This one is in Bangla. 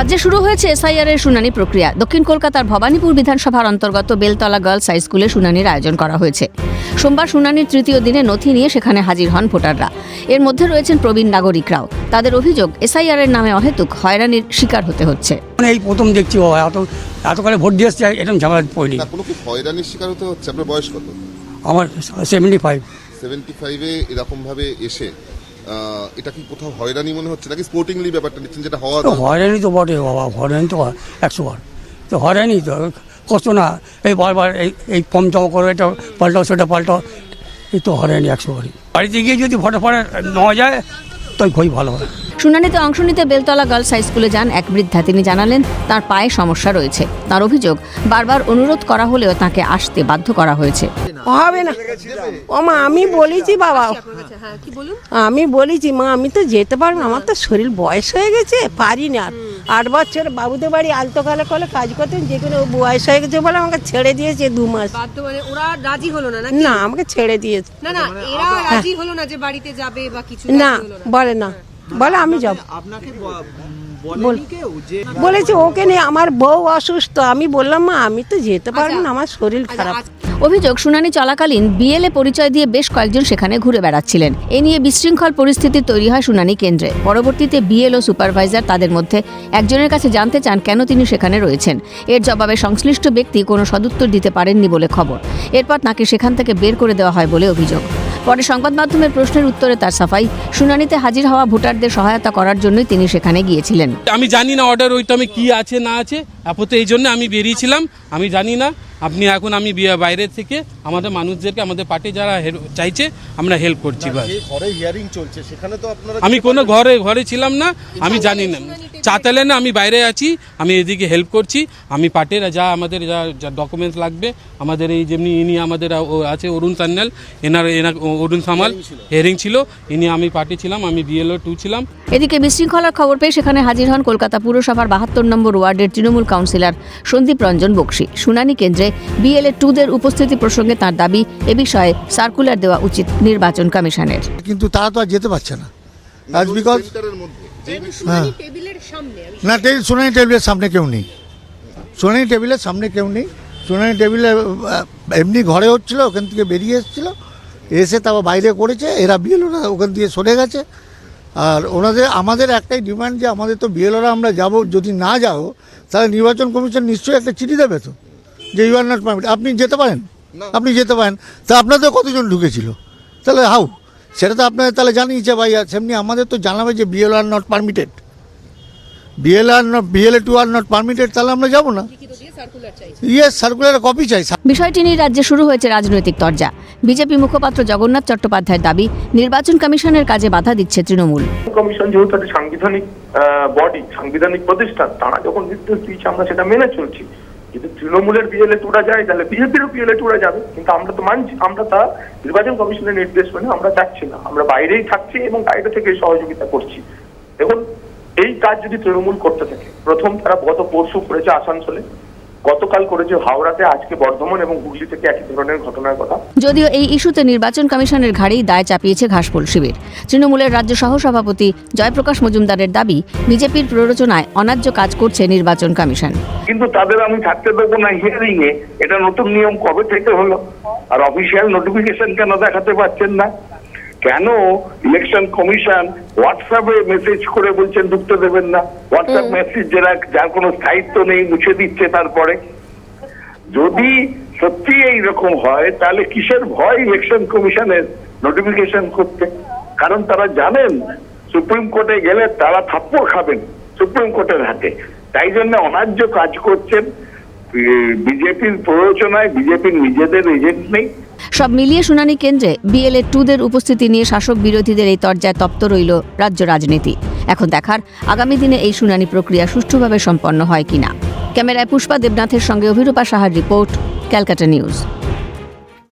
রাজ্যে শুরু হয়েছে এসআইআর এর শুনানি প্রক্রিয়া। দক্ষিণ কলকাতার ভবানীপুর বিধানসভার অন্তর্গত বেলতলা গার্লস হাই স্কুলে শুনানির আয়োজন করা হয়েছে। সোমবার শুনানির তৃতীয় দিনে নথি নিয়ে সেখানে হাজির হন ভোটাররা। এর মধ্যে রয়েছেন প্রবীণ নাগরিকরাও। তাদের অভিযোগ, এসআইআর এর নামে অহেতুক হয়রানির শিকার হতে হচ্ছে। এই প্রথম দেখছি এতকালে ভোট দিয়ে এসছে, এরকম ঝামেলা পড়িনি। কোনো কি হয়রানির শিকার হতে হচ্ছে? আপনার বয়স কত? আমার 75। 75-এ এরকমভাবে এসে এটা কি কোথাও হয়রানি মনে হচ্ছে নাকি স্পোর্টিংলি ব্যাপারটা নিচ্ছেন যেটা হওয়া দরকার? হয়রানি তো বটে বাবা, হয়রানি তো 100 বার। তো হয়রানি তো কষ্ট না, এই বারবার এই ফর্ম জমা করো, এটা পাল্টাও সেটা পাল্টাও, এই তো হয়রানি 100 বারই। বাড়িতে গিয়ে যদি ফটো নেওয়া যায় তো খুবই ভালো হয়। শুনানিতে অংশ নিতে বেলতলা গার্লস হাই স্কুলে যান এক বৃদ্ধা। তিনি জানালেন তার পায়ে সমস্যা রয়েছে। তার অভিযোগ, বারবার অনুরোধ করা হলেও তাকে আসতে বাধ্য করা হয়েছে। হবে না ও মা, আমি বলেছি বাবা, আমি বলেছি মা আমি তো যেতে পারবো না, আমার তো শরীর বয়স হয়ে গেছে, পারি না। 8 বছর বাবুদের বাড়ি আলতো কালে কলে কাজ করতেন, যে কোনো বয়স হয়ে গেছে বলে আমাকে ছেড়ে দিয়েছে 2 মাস। ওরা রাজি হলো না? না, আমাকে ছেড়ে দিয়েছে। না এরা রাজি হলো না যে বাড়িতে যাবে বা কিছু? না বলে না, বলে আমি যাব। বলেছে ওকে নিয়ে, আমার বউ অসুস্থ। আমি বললাম মা আমি তো যেতে পারবো না, আমার শরীর খারাপ। অভিযোগ, শুনানি চলাকালীন বিএলএ পরিচয় দিয়ে বেশ কয়েকজন সেখানে ঘুরে বেড়াচ্ছিলেন। এ নিয়ে বিশৃঙ্খল পরিস্থিতি তৈরি হয় শুনানি কেন্দ্রে। পরবর্তীতে বিএলও সুপারভাইজার তাদের মধ্যে একজনের কাছে জানতে চান কেন তিনি সেখানে রয়েছেন। এর জবাবে সংশ্লিষ্ট ব্যক্তি কোনো সদুত্তর দিতে পারেননি বলে খবর। এরপর তাকে সেখান থেকে বের করে দেওয়া হয় বলে অভিযোগ। পরে সংবাদ মাধ্যমের প্রশ্নের উত্তরে তার সাফাই, শুনানিতে হাজির হওয়া ভোটারদের সহায়তা করার জন্যই তিনি সেখানে গিয়েছিলেন। আমি জানি না অর্ডার ওই টাইমে কি আছে না আছে, আপাতত এই জন্য আমি বেরিয়েছিলাম, আমি জানি না। আপনি এখন আমি বাইরে থেকে আমাদের মানুষদেরকে, আমাদের পার্টি যারা চাইছে আমরা হেল্প করছি। আমি কোনো ঘরে ছিলাম না, আমি জানি না, চাতালে না, আমি বাইরে আছি, আমি এদিকে হেল্প করছি। আমি পার্টির যা আমাদের যা ডকুমেন্টস লাগবে, আমাদের এই যেমনি ইনি আমাদের আছে অরুণ সান্যাল, এনার অরুণ সামাল হিয়ারিং ছিল, ইনি আমি পার্টি ছিলাম, আমি বিএলও 2 ছিলাম। এদিকে বিশৃঙ্খলার খবর পেয়ে সেখানে হাজির হন কলকাতা পুরসভার 72 নম্বর ওয়ার্ডের তৃণমূল কাউন্সিলর সন্দীপ রঞ্জন বক্সি। শুনানি কেন্দ্রে বিএলএ 2-দের উপস্থিতি প্রসঙ্গে তার দাবি, এ বিষয়ে সার্কুলার দেওয়া উচিত নির্বাচন কমিশনের। কিন্তু তারা তো আর যেতে পারছে না, বিকজ না শুনানি টেবিলের সামনে কেউ নেই, শুনানি টেবিলের সামনে কেউ নেই। শুনানি টেবিলে এমনি ঘরে হচ্ছিল, ওখান থেকে বেরিয়ে এসেছিল, এসে তারপর বাইরে করেছে। এরা বিএলওরা ওখান দিয়ে সরে গেছে। আর আমাদের একটাই ডিমান্ড যে আমাদের তো বিএলওরা আমরা যাব, যদি না যাও তাহলে নির্বাচন কমিশন নিশ্চয়ই একটা চিঠি দেবে তো, যে ইউ আর নট পারমিট, আপনি যেতে পারেন, আপনি যেতে পারেন। তা আপনাদের কতজন ঢুকেছিল, তাহলে হাউ, সেটা তো আপনাদের তাহলে জানিয়েছে ভাই। সেমনি আমাদের তো জানাবে যে BLO are not permitted, BLA 2 are not permitted, তাহলে আমরা যাবো না। ইয়েস, সার্কুলারের কপি চাই। বিষয়টি নিয়ে রাজ্যে শুরু হয়েছে রাজনৈতিক তরজা। বিজেপি মুখপাত্র জগন্নাথ চট্টোপাধ্যায়ের দাবি, নির্বাচন কমিশনের কাজে বাধা দিচ্ছে তৃণমূল। কমিশন যেহেতু একটা সাংবিধানিক বডি, সাংবিধানিক প্রতিষ্ঠান, তারা যখন নির্দেশ দিয়েছে আমরা সেটা মেনে চলছি। যদি তৃণমূলের বিএলএ 2রা যায় তাহলে বিজেপিরও বিএলএ 2রা যাবে, কিন্তু আমরা তো মানছি, আমরা তা নির্বাচন কমিশনের নির্দেশ মেনে আমরা যাচ্ছি না, আমরা বাইরেই থাকছি এবং বাইরে থেকে সহযোগিতা করছি। দেখুন, এই কাজ যদি তৃণমূল করতে থাকে, প্রথম তারা গত পরশু করেছে আসানসোলে, গতকাল করেছে হাওড়াতে, আজকে বর্ধমান এবং হুগলি থেকে একই ধরনের ঘটনার কথা। যদিও এই ইস্যুতে নির্বাচন কমিশনের ঘাড়েই দায় চাপিয়েছে ঘাসফুল শিবির। তৃণমূলের রাজ্য সহসভাপতি জয়প্রকাশ মজুমদারের দাবি, বিজেপির প্ররোচনায় অন্যায্য কাজ করছে নির্বাচন কমিশন। কিন্তু তাদের আমি থাকতে দেবো না হিয়ারিং এ, এটা নতুন নিয়ম কবে থেকে হলো? আর অফিসিয়াল নোটিফিকেশন কেন দেখাতে পারছেন না? কেন ইলেকশন কমিশন হোয়াটসঅ্যাপে মেসেজ করে বলছেন ঢুকতে দেবেন না? হোয়াটসঅ্যাপ মেসেজ যার কোনো স্থায়িত্ব নেই, মুছে দিচ্ছে তারপরে। যদি সত্যি এইরকম হয় তাহলে কিসের ভয় ইলেকশন কমিশনের নোটিফিকেশন করতে? কারণ তারা জানেন সুপ্রিম কোর্টে গেলে তারা থাপ্পড় খাবেন সুপ্রিম কোর্টের হাতে। তাই জন্য অন্যায্য কাজ করছেন বিজেপির প্ররোচনায়। বিজেপির নিজেদের এজেন্ট নেই। সব মিলিয়ে শুনানি কেন্দ্রে বিএলএ 2-দের উপস্থিতি নিয়ে শাসক বিরোধীদের এই তরজায় তপ্ত রইল রাজ্য রাজনীতি। এখন দেখার আগামী দিনে এই শুনানি প্রক্রিয়া সুষ্ঠুভাবে সম্পন্ন হয় কিনা। ক্যামেরায় পুষ্পা দেবনাথের সঙ্গে অভিরূপা সাহার রিপোর্ট, ক্যালকাটা নিউজ।